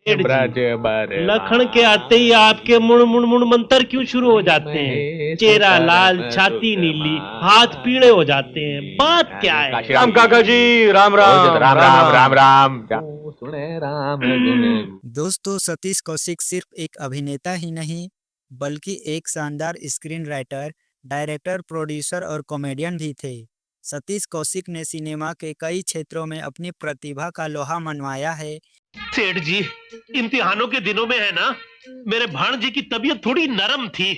ब्रज जी, बर लखन के आते ही आपके मुड़ मुड़ मुड़ मंतर क्यों शुरू हो जाते हैं? चेहरा लाल, छाती नीली, हाथ पीले हो जाते हैं, बात क्या है? काशीराम काका जी, राम राम राम राम राम राम राम। राम सुने राम गुण। दोस्तों, सतीश कौशिक सिर्फ एक अभिनेता ही नहीं बल्कि एक शानदार स्क्रीन राइटर, डायरेक्टर, प्रोड्यूसर और कॉमेडियन भी थे। सतीश कौशिक ने सिनेमा के कई क्षेत्रों में अपनी प्रतिभा का लोहा मनवाया है। सेठ जी, इम्तिहानों के दिनों में है ना, मेरे भाणजे की तबीयत थोड़ी नरम थी,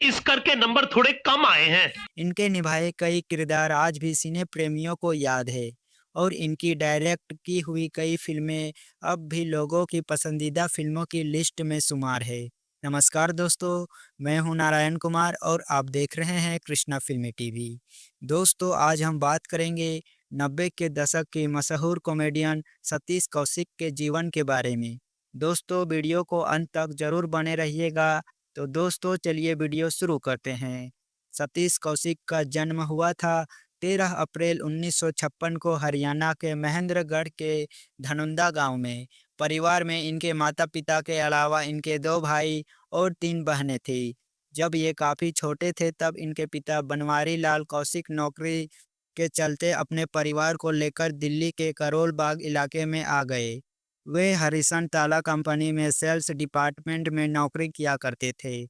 इस करके नंबर थोड़े कम आए हैं। इनके निभाए कई किरदार आज भी सिने प्रेमियों को याद है और इनकी डायरेक्ट की हुई कई फिल्में अब भी लोगों की पसंदीदा फिल्मों की लिस्ट में शुमार है। नमस्कार दोस्तों, मैं हूं नारायण कुमार और आप देख रहे हैं कृष्णा फिल्मी टीवी। दोस्तों, आज हम बात करेंगे 90 के दशक के मशहूर कॉमेडियन सतीश कौशिक के जीवन के बारे में। दोस्तों, वीडियो को अंत तक जरूर बने रहिएगा। तो दोस्तों, चलिए वीडियो शुरू करते हैं। सतीश कौशिक का जन्म हुआ था 13 अप्रैल 1956 को हरियाणा के महेंद्रगढ़ के धनुंदा गांव में। परिवार में इनके माता पिता के अलावा इनके 2 भाई और 3 बहनें थीं। जब ये काफ़ी छोटे थे तब इनके पिता बनवारी लाल कौशिक नौकरी के चलते अपने परिवार को लेकर दिल्ली के करोल बाग इलाके में आ गए। वे हरिसन ताला कंपनी में सेल्स डिपार्टमेंट में नौकरी किया करते थे।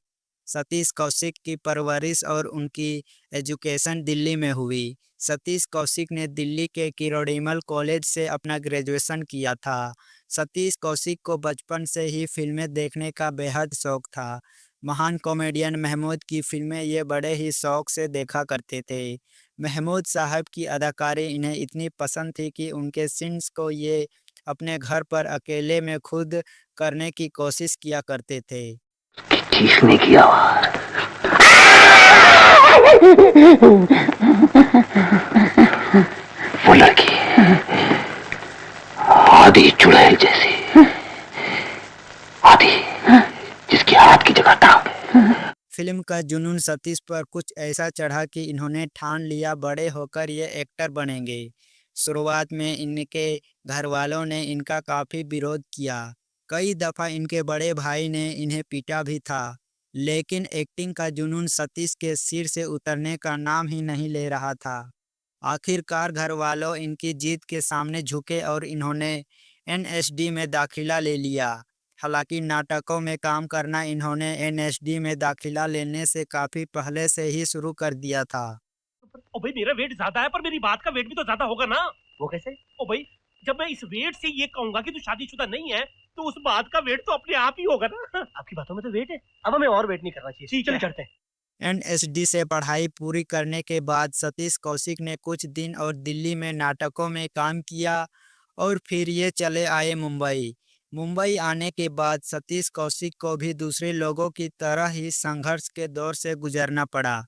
सतीश कौशिक की परवरिश और उनकी एजुकेशन दिल्ली में हुई। सतीश कौशिक ने दिल्ली के किरोड़ीमल कॉलेज से अपना ग्रेजुएशन किया था। सतीश कौशिक को बचपन से ही फिल्में देखने का बेहद शौक था। महान कॉमेडियन महमूद की फिल्में ये बड़े ही शौक से देखा करते थे। महमूद साहब की अदाकारी इन्हें इतनी पसंद थी कि उनके सीन्स को ये अपने घर पर अकेले में खुद करने की कोशिश किया करते थे। चीखने की आवाज, वो लड़की आधी चुड़ैल जैसी, आधी जिसके हाथ की जगह टांग है। फिल्म का जुनून सतीश पर कुछ ऐसा चढ़ा कि इन्होंने ठान लिया बड़े होकर ये एक्टर बनेंगे। शुरुआत में इनके घर वालों ने इनका काफ़ी विरोध किया। कई दफ़ा इनके बड़े भाई ने इन्हें पीटा भी था, लेकिन एक्टिंग का जुनून सतीश के सिर से उतरने का नाम ही नहीं ले रहा था। आखिरकार घर वालों इनकी जीत के सामने झुके और इन्होंने एनएसडी में दाखिला ले लिया। हालांकि नाटकों में काम करना इन्होंने एनएसडी में दाखिला लेने से काफ़ी पहले से ही शुरू कर दिया था। ओ भाई, मेरा वेट ज्यादा है पर मेरी बात का वेट भी तो ज्यादा होगा ना। वो कैसे? ओ भाई, जब मैं इस वेट से ये कहूंगा कि तू शादीशुदा नहीं है तो उस बात का वेट तो अपने आप ही होगा ना। आपकी बातों में तो वेट है, अब हमें और वेट नहीं करना चाहिए। ठीक है। चलो चढ़ते हैं। एनएसडी से पढ़ाई पूरी करने के बाद सतीश कौशिक ने कुछ दिन और दिल्ली में नाटकों में काम किया और फिर ये चले आए मुंबई। मुंबई आने के बाद सतीश कौशिक को भी दूसरे लोगों की तरह ही संघर्ष के दौर से गुजरना पड़ा।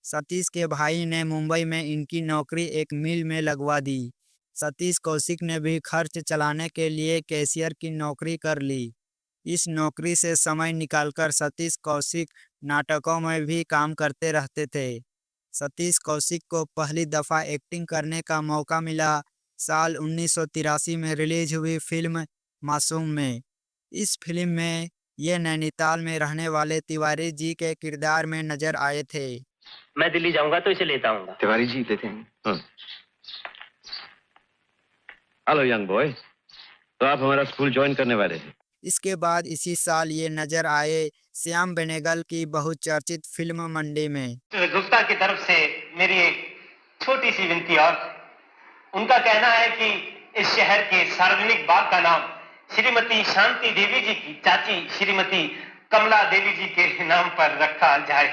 सतीश के भाई ने मुंबई में इनकी नौकरी एक मिल में लगवा दी। सतीश कौशिक ने भी खर्च चलाने के लिए कैशियर की नौकरी कर ली। इस नौकरी से समय निकालकर सतीश कौशिक नाटकों में भी काम करते रहते थे। सतीश कौशिक को पहली दफ़ा एक्टिंग करने का मौका मिला साल 1983 में रिलीज हुई फिल्म मासूम में। इस फिल्म में ये नैनीताल में रहने वाले तिवारी जी के किरदार में नजर आए थे। मैं दिल्ली जाऊंगा तो इसे लेता आऊंगा। तिवारी जी लेते हैं। हेलो यंग बॉय, तो आप हमारा स्कूल ज्वाइन करने वाले हैं? इसके बाद इसी साल ये नजर आए श्याम बेनेगल की बहुचर्चित फिल्म मंडी में। गुप्ता की तरफ से मेरी एक छोटी सी विनती, और उनका कहना है कि इस शहर के सार्वजनिक बाग का नाम श्रीमती शांति देवी जी की चाची श्रीमती कमला देवी जी के नाम पर रखा जाए।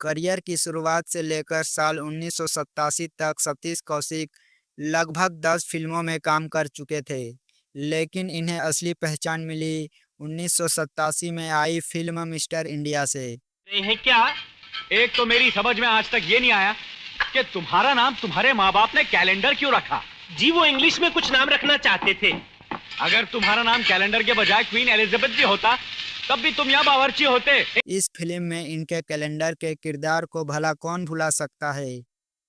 करियर की शुरुआत से लेकर साल 1987 तक सतीश कौशिक लगभग 10 फिल्मों में काम कर चुके थे, लेकिन इन्हें असली पहचान मिली 1987 में आई फिल्म मिस्टर इंडिया से। है क्या? एक तो मेरी समझ में आज तक ये नहीं आया कि तुम्हारा नाम तुम्हारे माँ बाप ने कैलेंडर क्यों रखा? जी, वो इंग्लिश में कुछ नाम रखना चाहते थे। अगर तुम्हारा नाम कैलेंडर के बजाय क्वीन एलिजाबेथ भी होता तब भी तुम यहाँ बावर्ची होते। इस फिल्म में इनके कैलेंडर के किरदार को भला कौन भुला सकता है।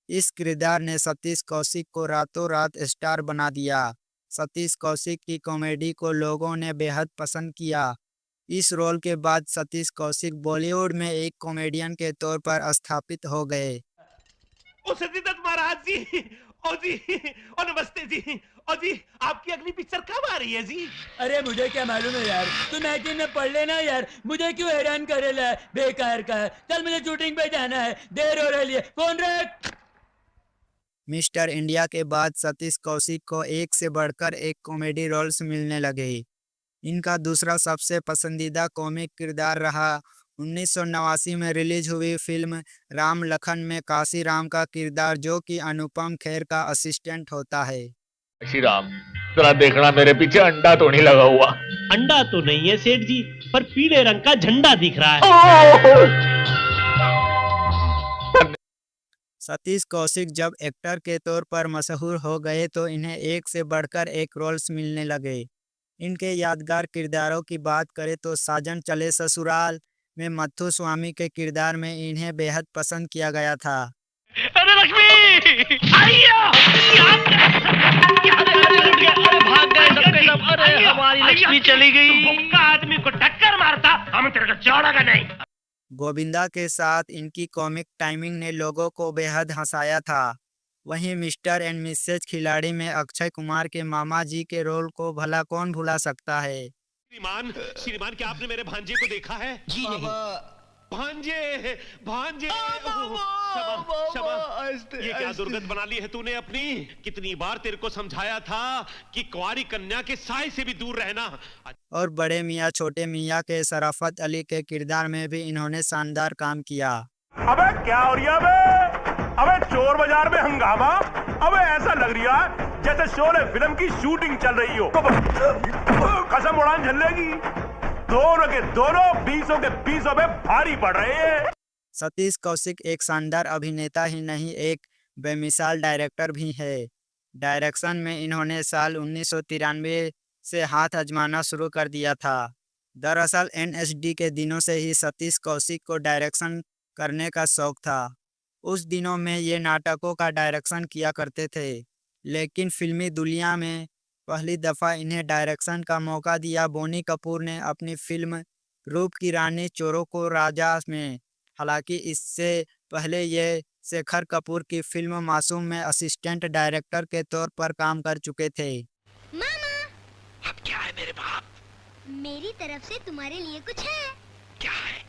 इस किरदार ने सतीश कौशिक को रातों रात स्टार बना दिया। सतीश कौशिक की कॉमेडी को लोगों ने बेहद पसंद किया। इस रोल के बाद सतीश कौशिक बॉलीवुड में एक कॉमेडियन के तौर पर स्थापित हो गए। ओ सतीदत्त महाराज जी, ओ जी, ओ नमस्ते जी, ओ जी, आपकी अगली पिक्चर कब आ रही है जी? अरे मुझे क्या मालूम है यार, तू मैगजीन में पढ़ लेना यार, मुझे क्यों हैरान करेला है बेकार का है। चल मुझे शूटिंग पे जाना है, देर हो रही है। फोन रख। मिस्टर इंडिया के बाद सतीश कौशिक को एक से बढ़कर एक कॉमेडी रोल्स मिलने लगे। इनका दूसरा सबसे पसंदीदा कॉमिक किरदार रहा 1989 में रिलीज हुई फिल्म राम लखन में काशी राम का किरदार, जो कि अनुपम खेर का असिस्टेंट होता है। श्री राम, जरा देखना मेरे पीछे अंडा तो नहीं लगा हुआ। अंडा तो नहीं है सेठ जी, पर पीले रंग का झंडा दिख रहा है। सतीश कौशिक जब एक्टर के तौर पर मशहूर हो गए तो इन्हें एक से बढ़कर एक रोल्स मिलने लगे। इनके यादगार किरदारों की बात करें तो साजन चले ससुराल में मत्थु स्वामी के किरदार में इन्हें बेहद पसंद किया गया था। अरे लक्ष्मी, आइया! अरे भाग गए सबके सब। अरे हमारी लक्ष्मी चली गई। भूखा आदमी को टक्कर मारता, हम तेरे को छोड़ेगा नहीं। गोविंदा के साथ इनकी कॉमिक टाइमिंग ने लोगों को बेहद हंसाया था। वहीं मिस्टर एंड मिसेज खिलाड़ी में अक्षय कुमार के मामा जी के रोल को भला कौन भुला सकता है। श्रीमान, श्रीमान, क्या आपने मेरे भांजे को देखा है? जी नहीं। भांजे, भांजे, क्षमा, क्षमा। ये क्या दुर्गत बना ली है तूने अपनी? कितनी बार तेरे को समझाया था कि कुंवारी कन्या के साए से भी दूर रहना। और बड़े मियाँ छोटे मियाँ के शराफत अली के किरदार में भी इन्होंने शानदार काम किया। अबे क्या हो रहा है? अबे चोर बाजार में हंगामा। अबे ऐसा लग रहा है जैसे शोले फिल्म की शूटिंग चल रही हो। कसम उड़ान झल्लेगी। दोनों के दोनों 20 के 20 पे भारी पड़ रहे हैं। सतीश कौशिक एक शानदार अभिनेता ही नहीं, एक बेमिसाल डायरेक्टर भी है। डायरेक्शन में इन्होंने साल 1993 से हाथ आजमाना शुरू कर दिया था। दरअसल NSD के दिनों से ही सतीश कौशिक को डायरेक्शन करने का शौक था। उस दिनों में ये नाटकों का डायरेक्शन किया करते थे, लेकिन फिल्मी दुनिया में पहली दफ़ा इन्हें डायरेक्शन का मौका दिया बोनी कपूर ने अपनी फिल्म रूप की रानी चोरों को राजा में। हालांकि इससे पहले ये शेखर कपूर की फिल्म मासूम में असिस्टेंट डायरेक्टर के तौर पर काम कर चुके थे। मामा, अब क्या है मेरे बाप? मेरी तरफ से तुम्हारे लिए कुछ है। क्या है?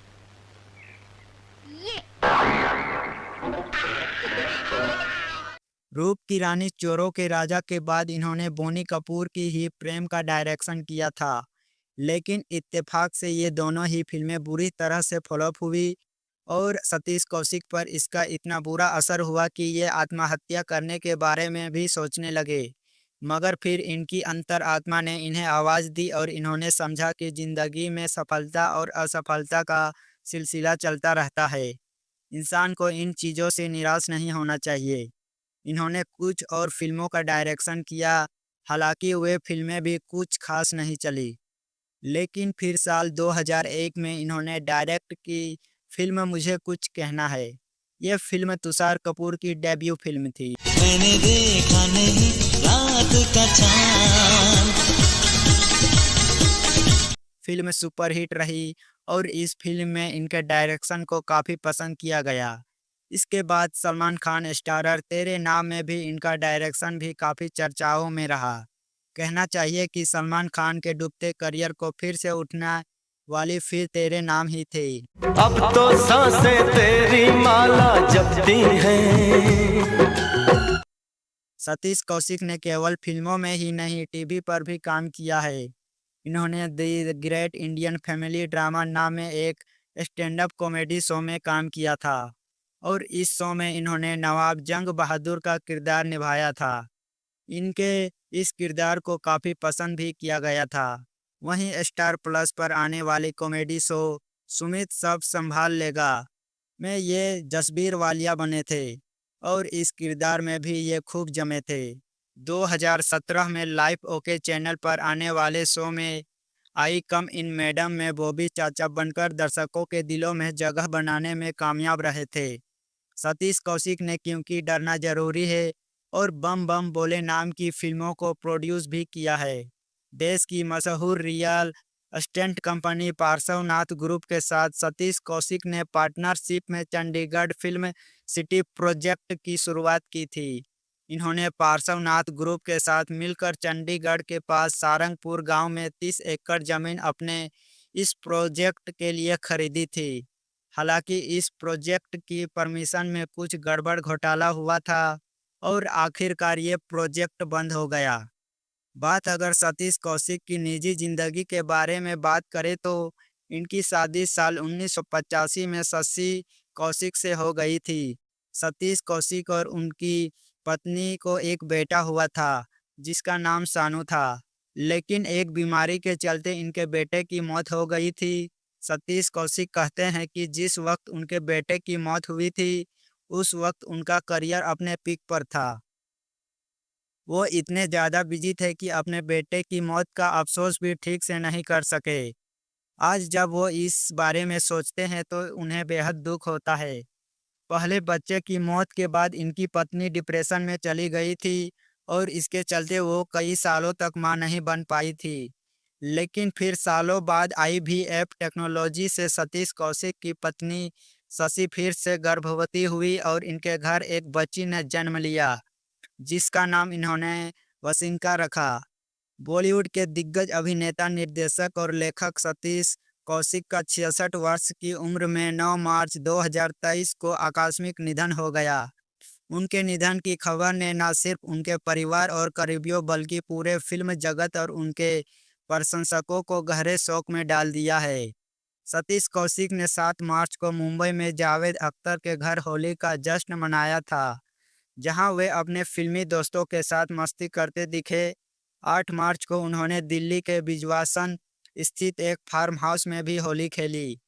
ये रूप की रानी चोरों के राजा के बाद इन्होंने बोनी कपूर की ही प्रेम का डायरेक्शन किया था, लेकिन इत्तेफाक से ये दोनों ही फिल्में बुरी तरह से फ्लॉप हुई और सतीश कौशिक पर इसका इतना बुरा असर हुआ कि ये आत्महत्या करने के बारे में भी सोचने लगे। मगर फिर इनकी अंतर आत्मा ने इन्हें आवाज़ दी और इन्होंने समझा कि ज़िंदगी में सफलता और असफलता का सिलसिला चलता रहता है। इंसान को इन चीज़ों से निराश नहीं होना चाहिए। इन्होंने कुछ और फिल्मों का डायरेक्शन किया, हालांकि वे फिल्में भी कुछ खास नहीं चली। लेकिन फिर साल 2001 में इन्होंने डायरेक्ट की फिल्म मुझे कुछ कहना है। यह फिल्म तुषार कपूर की डेब्यू फिल्म थी। मैंने देखा नहीं रात का चांद। फिल्म सुपरहिट रही और इस फिल्म में इनके डायरेक्शन को काफ़ी पसंद किया गया। इसके बाद सलमान खान स्टारर तेरे नाम में भी इनका डायरेक्शन भी काफ़ी चर्चाओं में रहा। कहना चाहिए कि सलमान खान के डूबते करियर को फिर से उठना वाली फिर तेरे नाम ही थी। अब तो सांसें तेरी माला जपती हैं। सतीश कौशिक ने केवल फिल्मों में ही नहीं टीवी पर भी काम किया है। इन्होंने the great Indian family drama नाम में एक स्टैंड अप कॉमेडी शो में काम किया था और इस शो में इन्होंने नवाब जंग बहादुर का किरदार निभाया था। इनके इस किरदार को काफ़ी पसंद भी किया गया था। वहीं स्टार प्लस पर आने वाली कॉमेडी शो सुमित सब संभाल लेगा में ये जसबीर वालिया बने थे और इस किरदार में भी ये खूब जमे थे। 2017 में लाइफ ओके चैनल पर आने वाले शो में आई कम इन मैडम में बॉबी चाचा बनकर दर्शकों के दिलों में जगह बनाने में कामयाब रहे थे। सतीश कौशिक ने क्योंकि डरना जरूरी है और बम बम बोले नाम की फिल्मों को प्रोड्यूस भी किया है। देश की मशहूर real estate company Parshvanath group के साथ सतीश कौशिक ने पार्टनरशिप में चंडीगढ़ फिल्म सिटी प्रोजेक्ट की शुरुआत की थी। इन्होंने पार्श्वनाथ ग्रुप के साथ मिलकर चंडीगढ़ के पास सारंगपुर गांव में 30 एकड़ जमीन अपने इस प्रोजेक्ट के लिए खरीदी थी। हालांकि इस प्रोजेक्ट की परमिशन में कुछ गड़बड़ घोटाला हुआ था और आखिरकार ये प्रोजेक्ट बंद हो गया। बात अगर सतीश कौशिक की निजी जिंदगी के बारे में बात करें तो इनकी शादी साल 1985 में शशि कौशिक से हो गई थी। सतीश कौशिक और उनकी पत्नी को एक बेटा हुआ था जिसका नाम सानू था, लेकिन एक बीमारी के चलते इनके बेटे की मौत हो गई थी। सतीश कौशिक कहते हैं कि जिस वक्त उनके बेटे की मौत हुई थी उस वक्त उनका करियर अपने पीक पर था। वो इतने ज़्यादा बिजी थे कि अपने बेटे की मौत का अफसोस भी ठीक से नहीं कर सके। आज जब वो इस बारे में सोचते हैं तो उन्हें बेहद दुख होता है। पहले बच्चे की मौत के बाद इनकी पत्नी डिप्रेशन में चली गई थी और इसके चलते वो कई सालों तक मां नहीं बन पाई थी। लेकिन फिर सालों बाद IVF टेक्नोलॉजी से सतीश कौशिक की पत्नी शशि फिर से गर्भवती हुई और इनके घर एक बच्ची ने जन्म लिया जिसका नाम इन्होंने वसिंका रखा। बॉलीवुड के दिग्गज अभिनेता, निर्देशक और लेखक सतीश कौशिक का 66 वर्ष की उम्र में 9 मार्च 2023 को आकस्मिक निधन हो गया। उनके निधन की खबर ने न सिर्फ उनके परिवार और करीबियों बल्कि पूरे फिल्म जगत और उनके प्रशंसकों को गहरे शोक में डाल दिया है। सतीश कौशिक ने 7 मार्च को मुंबई में जावेद अख्तर के घर होली का जश्न मनाया था, जहां वे अपने फिल्मी दोस्तों के साथ मस्ती करते दिखे। 8 मार्च को उन्होंने दिल्ली के बिजवासन स्थित एक फार्म हाउस में भी होली खेली,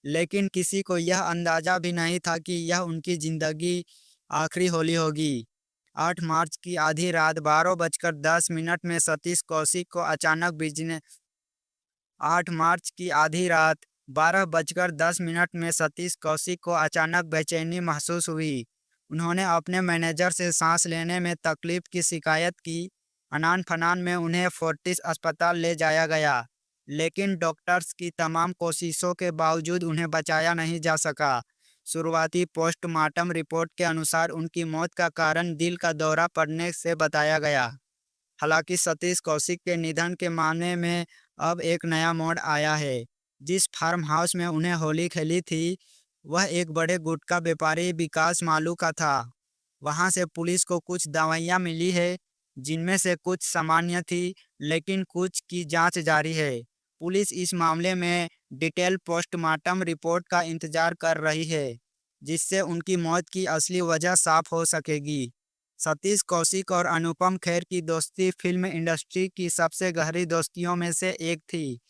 लेकिन किसी को यह अंदाजा भी नहीं था कि यह उनकी ज़िंदगी आखिरी होली होगी। 8 मार्च की आधी रात 12:10 में सतीश कौशिक को अचानक 8 मार्च की आधी रात 12:10 में सतीश कौशिक को अचानक बेचैनी महसूस हुई। उन्होंने अपने मैनेजर से सांस लेने में तकलीफ की शिकायत की। अनान फनान में उन्हें फोर्टिस अस्पताल ले जाया गया, लेकिन डॉक्टर्स की तमाम कोशिशों के बावजूद उन्हें बचाया नहीं जा सका। शुरुआती पोस्टमार्टम रिपोर्ट के अनुसार उनकी मौत का कारण दिल का दौरा पड़ने से बताया गया। हालांकि सतीश कौशिक के निधन के मामले में अब एक नया मोड़ आया है। जिस फार्म हाउस में उन्हें होली खेली थी वह एक बड़े गुटखा व्यापारी विकास मालू का था। वहां से पुलिस को कुछ दवाइयां मिली है जिनमें से कुछ सामान्य थी, लेकिन कुछ की जांच जारी है। पुलिस इस मामले में डिटेल पोस्टमार्टम रिपोर्ट का इंतजार कर रही है, जिससे उनकी मौत की असली वजह साफ हो सकेगी। सतीश कौशिक और अनुपम खेर की दोस्ती फिल्म इंडस्ट्री की सबसे गहरी दोस्तियों में से एक थी।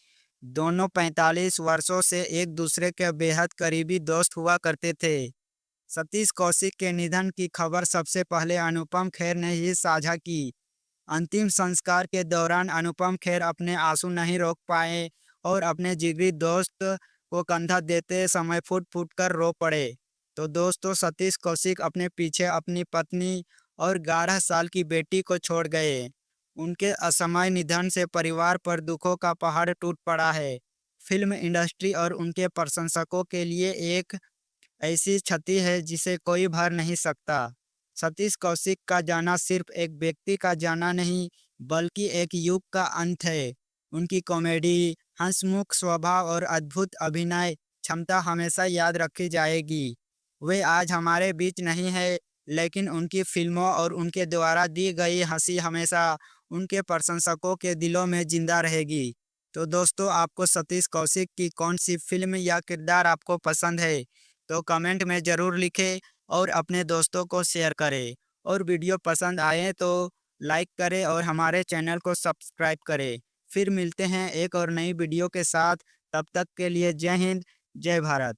दोनों 45 वर्षों से एक दूसरे के बेहद करीबी दोस्त हुआ करते थे। सतीश कौशिक के निधन की खबर सबसे पहले अनुपम खेर ने ही साझा की। अंतिम संस्कार के दौरान अनुपम खेर अपने आंसू नहीं रोक पाए और अपने जिगरी दोस्त को कंधा देते समय फूट फूट कर रो पड़े। तो दोस्तों, सतीश कौशिक अपने पीछे अपनी पत्नी और 11 साल की बेटी को छोड़ गए। उनके असमय निधन से परिवार पर दुखों का पहाड़ टूट पड़ा है। फिल्म इंडस्ट्री और उनके प्रशंसकों के लिए एक ऐसी क्षति है जिसे कोई भर नहीं सकता। सतीश कौशिक का जाना सिर्फ एक व्यक्ति का जाना नहीं बल्कि एक युग का अंत है। उनकी कॉमेडी, हंसमुख स्वभाव और अद्भुत अभिनय क्षमता हमेशा याद रखी जाएगी। वे आज हमारे बीच नहीं है, लेकिन उनकी फिल्मों और उनके द्वारा दी गई हंसी हमेशा उनके प्रशंसकों के दिलों में जिंदा रहेगी। तो दोस्तों, आपको सतीश कौशिक की कौन सी फिल्म या किरदार आपको पसंद है तो कमेंट में ज़रूर लिखें और अपने दोस्तों को शेयर करें। और वीडियो पसंद आए तो लाइक करें और हमारे चैनल को सब्सक्राइब करें। फिर मिलते हैं एक और नई वीडियो के साथ। तब तक के लिए जय हिंद, जय भारत।